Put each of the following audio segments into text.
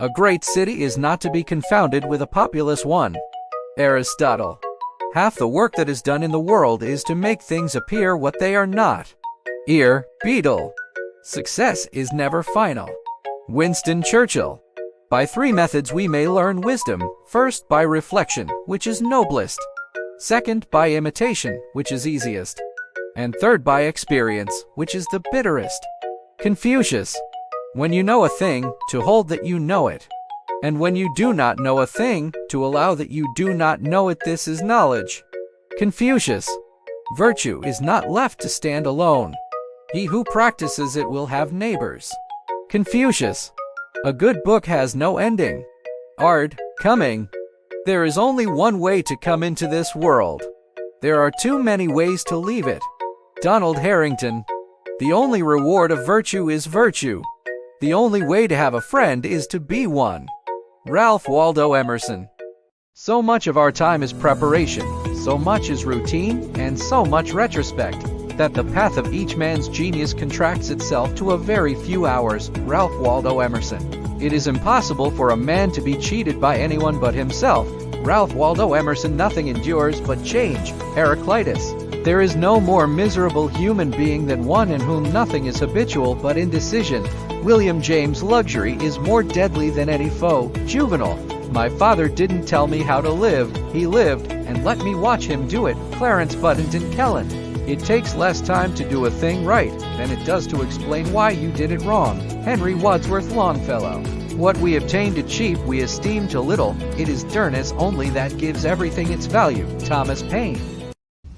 A great city is not to be confounded with a populous one. Aristotle. Half the work that is done in the world is to make things appear what they are not. Ear, Beetle. Success is never final. Winston Churchill. By 3 methods we may learn wisdom. First, by reflection, which is noblest. Second, by imitation, which is easiest. And third, by experience, which is the bitterest. Confucius. When you know a thing, to hold that you know it. And when you do not know a thing, to allow that you do not know it. This is knowledge. Confucius. Virtue is not left to stand alone. He who practices it will have neighbors. Confucius. A good book has no ending. Ard, coming. There is only one way to come into this world. There are too many ways to leave it. Donald Harrington. The only reward of virtue is virtue. The only way to have a friend is to be one. Ralph Waldo Emerson. So much of our time is preparation, so much is routine, and so much retrospect, that the path of each man's genius contracts itself to a very few hours. Ralph Waldo Emerson. It is impossible for a man to be cheated by anyone but himself. Ralph Waldo Emerson. Nothing endures but change. Heraclitus. There is no more miserable human being than one in whom nothing is habitual but indecision. William James. Luxury is more deadly than any foe. Juvenal. My father didn't tell me how to live, he lived, and let me watch him do it. Clarence Buddington Kellen. It takes less time to do a thing right than it does to explain why you did it wrong. Henry Wadsworth Longfellow. What we obtain to cheap we esteem to little. It is dearness only that gives everything its value. Thomas Paine.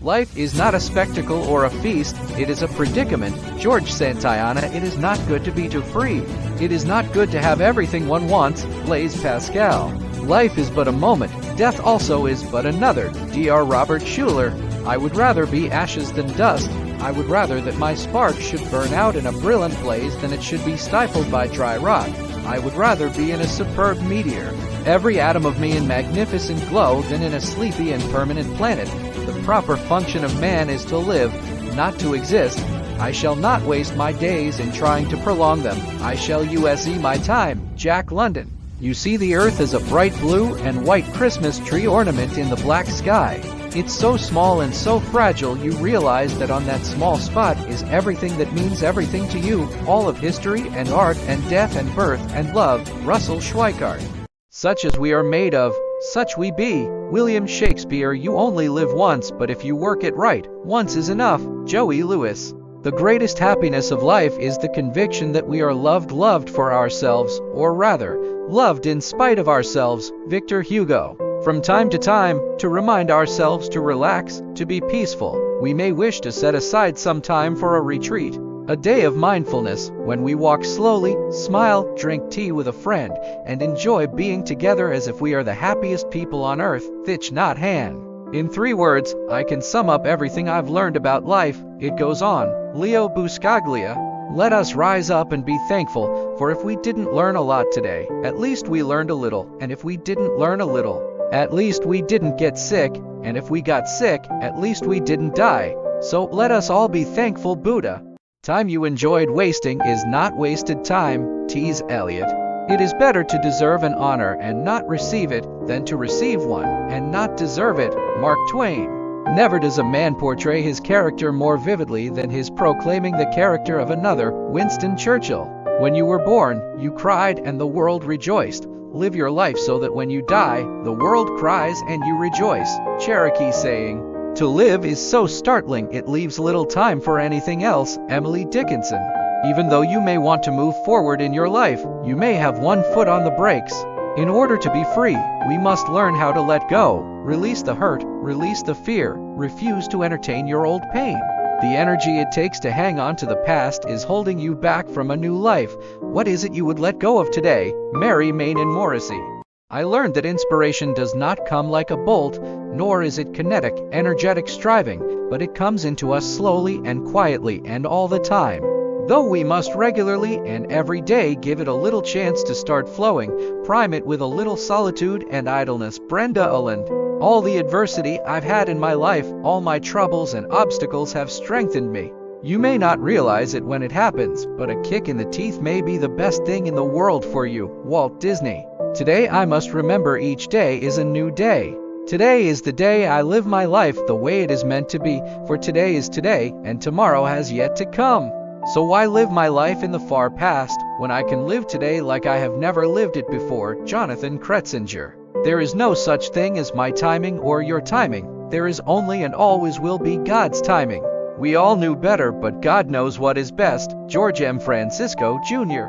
Life is not a spectacle or a feast, it is a predicament. George Santayana. It is not good to be too free. It is not good to have everything one wants. Blaise Pascal. Life is but a moment, death also is but another. Dr. Robert Schuller. I would rather be ashes than dust. I would rather that my spark should burn out in a brilliant blaze than it should be stifled by dry rock. I would rather be in a superb meteor, every atom of me in magnificent glow, than in a sleepy and permanent planet. The proper function of man is to live, not to exist. I shall not waste my days in trying to prolong them. I shall use my time. Jack London. You see the earth as a bright blue and white Christmas tree ornament in the black sky. It's so small and so fragile you realize that on that small spot is everything that means everything to you, all of history and art and death and birth and love. Russell Schweikart. Such as we are made of, such we be. William Shakespeare. You only live once, but if you work it right, once is enough. Joey Lewis. The greatest happiness of life is the conviction that we are loved for ourselves, or rather, loved in spite of ourselves. Victor Hugo. From time to time, to remind ourselves to relax, to be peaceful, we may wish to set aside some time for a retreat, a day of mindfulness, when we walk slowly, smile, drink tea with a friend, and enjoy being together as if we are the happiest people on earth. Thich Nhat Hanh. In 3 words, I can sum up everything I've learned about life. It goes on. Leo Buscaglia. Let us rise up and be thankful, for if we didn't learn a lot today, at least we learned a little, and if we didn't learn a little, at least we didn't get sick, and if we got sick, at least we didn't die. So let us all be thankful. Buddha. Time you enjoyed wasting is not wasted time. T.S. Eliot. It is better to deserve an honor and not receive it than to receive one and not deserve it. Mark Twain. Never does a man portray his character more vividly than his proclaiming the character of another. Winston Churchill. When you were born, you cried and the world rejoiced. Live your life so that when you die, the world cries and you rejoice. Cherokee saying. To live is so startling it leaves little time for anything else. Emily Dickinson. Even though you may want to move forward in your life, you may have one foot on the brakes. In order to be free, we must learn how to let go. Release the hurt, release the fear, refuse to entertain your old pain. The energy it takes to hang on to the past is holding you back from a new life. What is it you would let go of today? Mary Main Morrissey. I learned that inspiration does not come like a bolt, nor is it kinetic, energetic striving, but it comes into us slowly and quietly and all the time. Though we must regularly and every day give it a little chance to start flowing, prime it with a little solitude and idleness. Brenda Ulland. All the adversity I've had in my life, all my troubles and obstacles have strengthened me. You may not realize it when it happens, but a kick in the teeth may be the best thing in the world for you. Walt Disney. Today I must remember each day is a new day. Today is the day I live my life the way it is meant to be, for today is today, and tomorrow has yet to come. So why live my life in the far past, when I can live today like I have never lived it before? Jonathan Kretzinger. There is no such thing as my timing or your timing. There is only and always will be God's timing. We all knew better, but God knows what is best. George M. Francisco, Jr.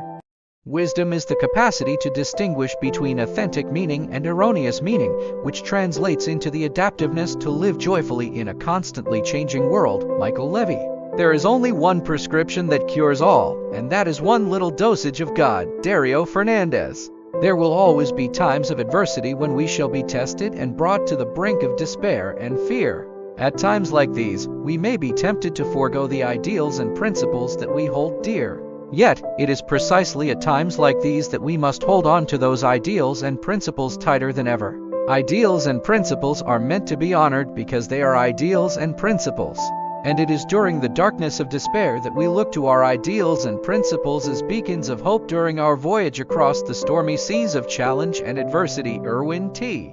Wisdom is the capacity to distinguish between authentic meaning and erroneous meaning, which translates into the adaptiveness to live joyfully in a constantly changing world. Michael Levy. There is only one prescription that cures all, and that is one little dosage of God. Dario Fernandez. There will always be times of adversity when we shall be tested and brought to the brink of despair and fear. At times like these, we may be tempted to forego the ideals and principles that we hold dear. Yet, it is precisely at times like these that we must hold on to those ideals and principles tighter than ever. Ideals and principles are meant to be honored because they are ideals and principles. And it is during the darkness of despair that we look to our ideals and principles as beacons of hope during our voyage across the stormy seas of challenge and adversity. Irwin T.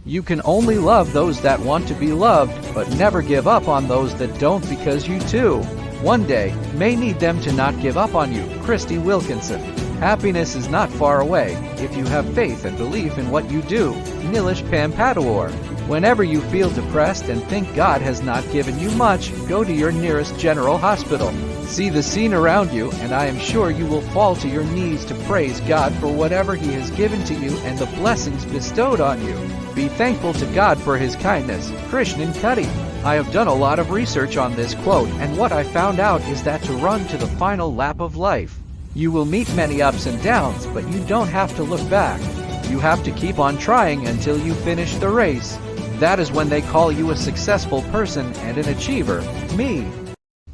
You can only love those that want to be loved, but never give up on those that don't, because you too, one day, may need them to not give up on you. Christy Wilkinson. Happiness is not far away, if you have faith and belief in what you do. Nilesh Pampadaor. Whenever you feel depressed and think God has not given you much, go to your nearest general hospital. See the scene around you, and I am sure you will fall to your knees to praise God for whatever He has given to you and the blessings bestowed on you. Be thankful to God for His kindness. Krishnan Kutty. I have done a lot of research on this quote, and what I found out is that to run to the final lap of life, you will meet many ups and downs, but you don't have to look back. You have to keep on trying until you finish the race. That is when they call you a successful person and an achiever. Me.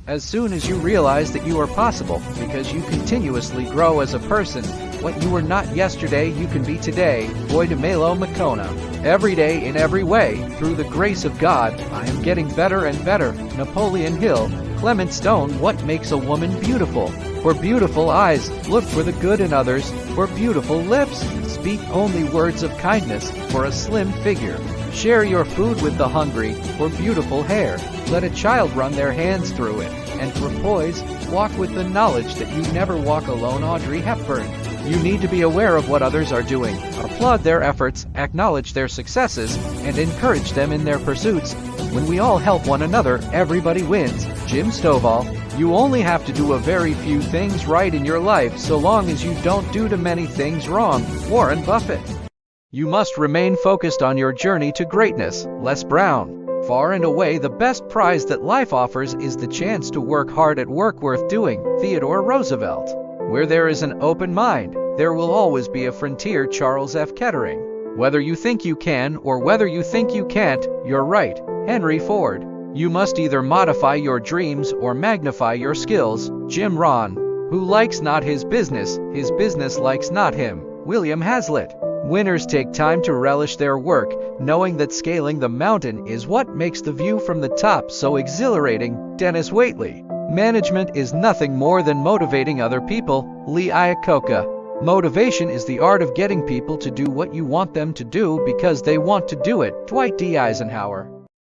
As soon as you realize that you are possible, because you continuously grow as a person, what you were not yesterday you can be today. Boy DeMelo Makona. Every day in every way, through the grace of God, I am getting better and better. Napoleon Hill. Clement Stone. What makes a woman beautiful? For beautiful eyes, look for the good in others. For beautiful lips, speak only words of kindness. For a slim figure, share your food with the hungry. For beautiful hair, let a child run their hands through it. And for poise, walk with the knowledge that you never walk alone. Audrey Hepburn. You need to be aware of what others are doing, applaud their efforts, acknowledge their successes, and encourage them in their pursuits. When we all help one another, everybody wins. Jim Stovall. You only have to do a very few things right in your life, so long as you don't do too many things wrong. Warren Buffett. You must remain focused on your journey to greatness. Les Brown. Far and away the best prize that life offers is the chance to work hard at work worth doing. Theodore Roosevelt. Where there is an open mind, there will always be a frontier. Charles F. Kettering. Whether you think you can or whether you think you can't, you're right. Henry Ford. You must either modify your dreams or magnify your skills. Jim Rohn. Who likes not his business likes not him. William Hazlitt. Winners take time to relish their work, knowing that scaling the mountain is what makes the view from the top so exhilarating. Dennis Waitley. Management is nothing more than motivating other people. Lee Iacocca. Motivation is the art of getting people to do what you want them to do because they want to do it. Dwight D. Eisenhower.